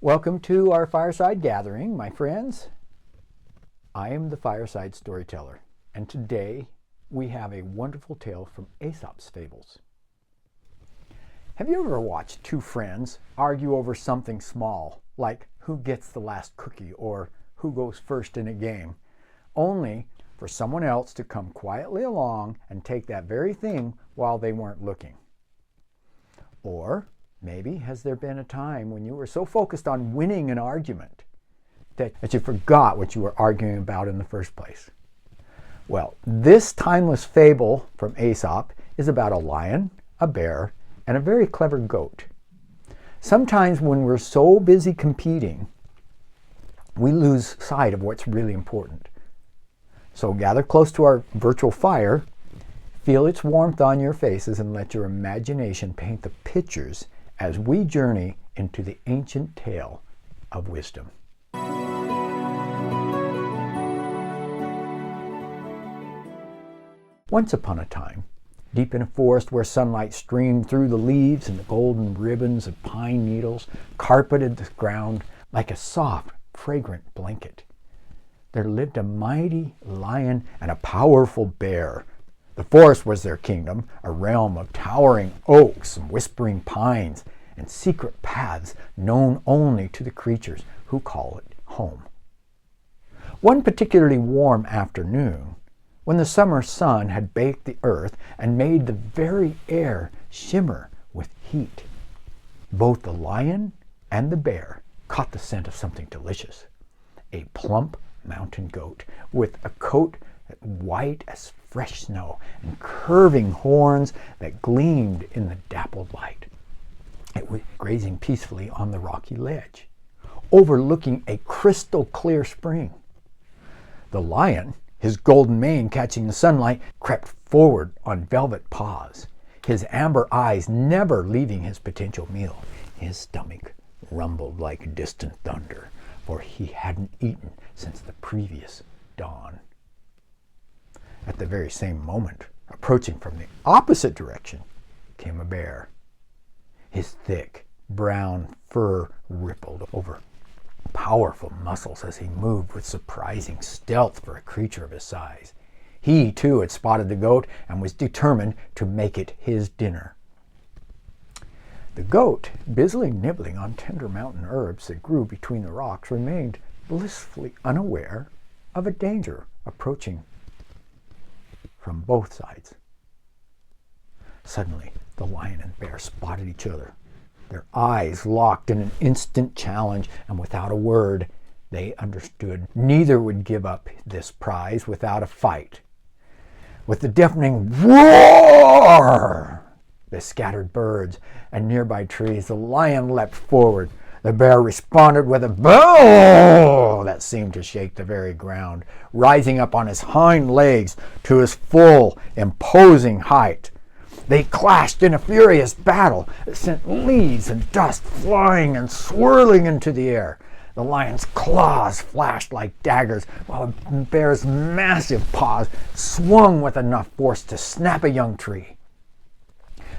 Welcome to our fireside gathering, my friends. I am the Fireside Storyteller, and today we have a wonderful tale from Aesop's Fables. Have you ever watched two friends argue over something small, like who gets the last cookie or who goes first in a game, only for someone else to come quietly along and take that very thing while they weren't looking? Or maybe has there been a time when you were so focused on winning an argument that you forgot what you were arguing about in the first place? Well, this timeless fable from Aesop is about a lion, a bear, and a very clever goat. Sometimes when we're so busy competing, we lose sight of what's really important. So gather close to our virtual fire, feel its warmth on your faces, and let your imagination paint the pictures as we journey into the ancient tale of wisdom. Once upon a time, deep in a forest where sunlight streamed through the leaves and the golden ribbons of pine needles carpeted the ground like a soft, fragrant blanket, there lived a mighty lion and a powerful bear. The forest was their kingdom, a realm of towering oaks and whispering pines and secret paths known only to the creatures who call it home. One particularly warm afternoon, when the summer sun had baked the earth and made the very air shimmer with heat, both the lion and the bear caught the scent of something delicious. A plump mountain goat with a coat white as fresh snow and curving horns that gleamed in the dappled light. It was grazing peacefully on the rocky ledge, overlooking a crystal clear spring. The lion, his golden mane catching the sunlight, crept forward on velvet paws, his amber eyes never leaving his potential meal. His stomach rumbled like distant thunder, for he hadn't eaten since the previous dawn. At the very same moment, approaching from the opposite direction, came a bear. His thick, brown fur rippled over powerful muscles as he moved with surprising stealth for a creature of his size. He, too, had spotted the goat and was determined to make it his dinner. The goat, busily nibbling on tender mountain herbs that grew between the rocks, remained blissfully unaware of a danger approaching from both sides. Suddenly, the lion and bear spotted each other. Their eyes locked in an instant challenge, and without a word, they understood neither would give up this prize without a fight. With the deafening roar, the scattered birds and nearby trees, the lion leapt forward. The bear responded with a bellow that seemed to shake the very ground, rising up on his hind legs to his full, imposing height. They clashed in a furious battle that sent leaves and dust flying and swirling into the air. The lion's claws flashed like daggers, while the bear's massive paws swung with enough force to snap a young tree.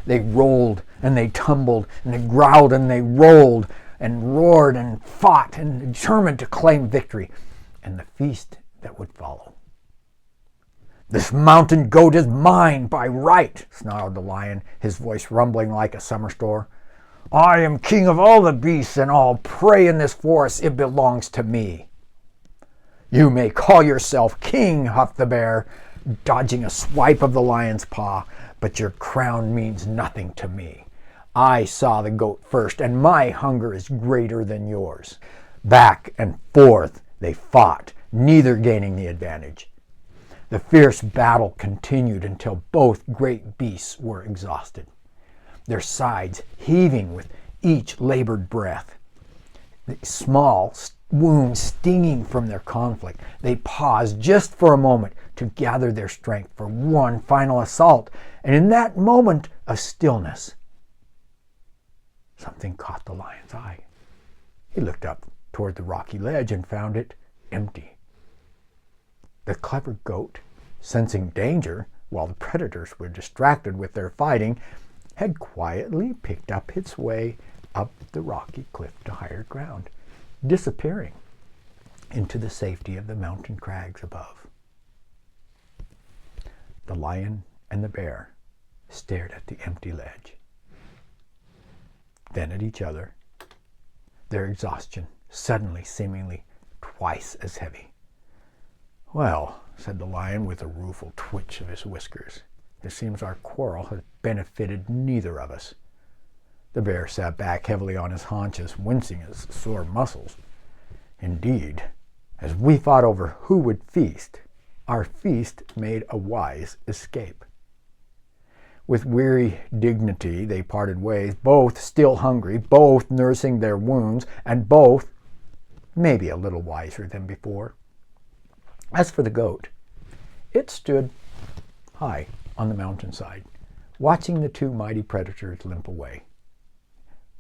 They rolled and they tumbled, and they growled and they rolled, and roared and fought and determined to claim victory and the feast that would follow. "This mountain goat is mine by right," snarled the lion, his voice rumbling like a summer storm. "I am king of all the beasts and all prey in this forest. It belongs to me." "You may call yourself king," huffed the bear, dodging a swipe of the lion's paw, "but your crown means nothing to me. I saw the goat first, and my hunger is greater than yours." Back and forth they fought, neither gaining the advantage. The fierce battle continued until both great beasts were exhausted, their sides heaving with each labored breath. The small wounds stinging from their conflict, they paused just for a moment to gather their strength for one final assault. And in that moment of stillness, something caught the lion's eye. He looked up toward the rocky ledge and found it empty. The clever goat, sensing danger while the predators were distracted with their fighting, had quietly picked up its way up the rocky cliff to higher ground, disappearing into the safety of the mountain crags above. The lion and the bear stared at the empty ledge, then at each other, their exhaustion suddenly seemingly twice as heavy. "Well," said the lion with a rueful twitch of his whiskers, "it seems our quarrel has benefited neither of us." The bear sat back heavily on his haunches, wincing his sore muscles. "Indeed, as we fought over who would feast, our feast made a wise escape." With weary dignity they parted ways, both still hungry, both nursing their wounds, and both maybe a little wiser than before. As for the goat, it stood high on the mountainside, watching the two mighty predators limp away.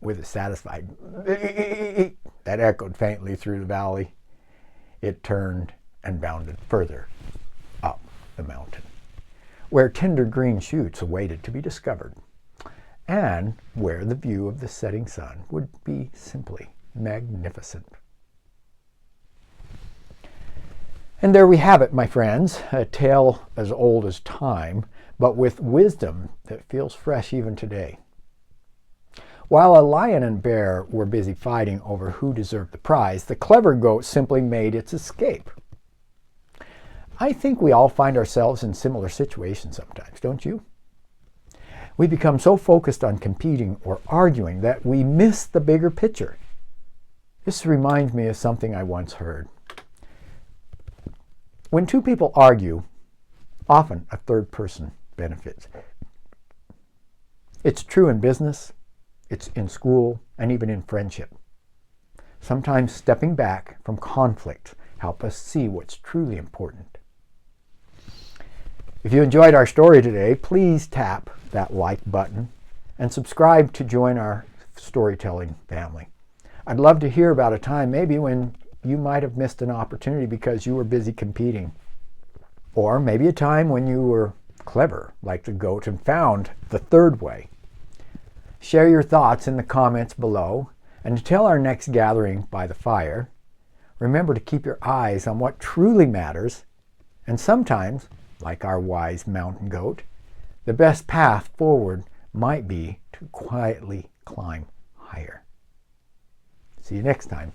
With a satisfied that echoed faintly through the valley, it turned and bounded further up the mountain, where tender green shoots awaited to be discovered, and where the view of the setting sun would be simply magnificent. And there we have it, my friends, a tale as old as time, but with wisdom that feels fresh even today. While a lion and bear were busy fighting over who deserved the prize, the clever goat simply made its escape. I think we all find ourselves in similar situations sometimes, don't you? We become so focused on competing or arguing that we miss the bigger picture. This reminds me of something I once heard. When two people argue, often a third person benefits. It's true in business, it's in school, and even in friendship. Sometimes stepping back from conflict helps us see what's truly important. If you enjoyed our story today, please tap that like button and subscribe to join our storytelling family. I'd love to hear about a time maybe when you might have missed an opportunity because you were busy competing. Or maybe a time when you were clever, like the goat, and found the third way. Share your thoughts in the comments below, and until our next gathering by the fire, remember to keep your eyes on what truly matters, and sometimes, like our wise mountain goat, the best path forward might be to quietly climb higher. See you next time.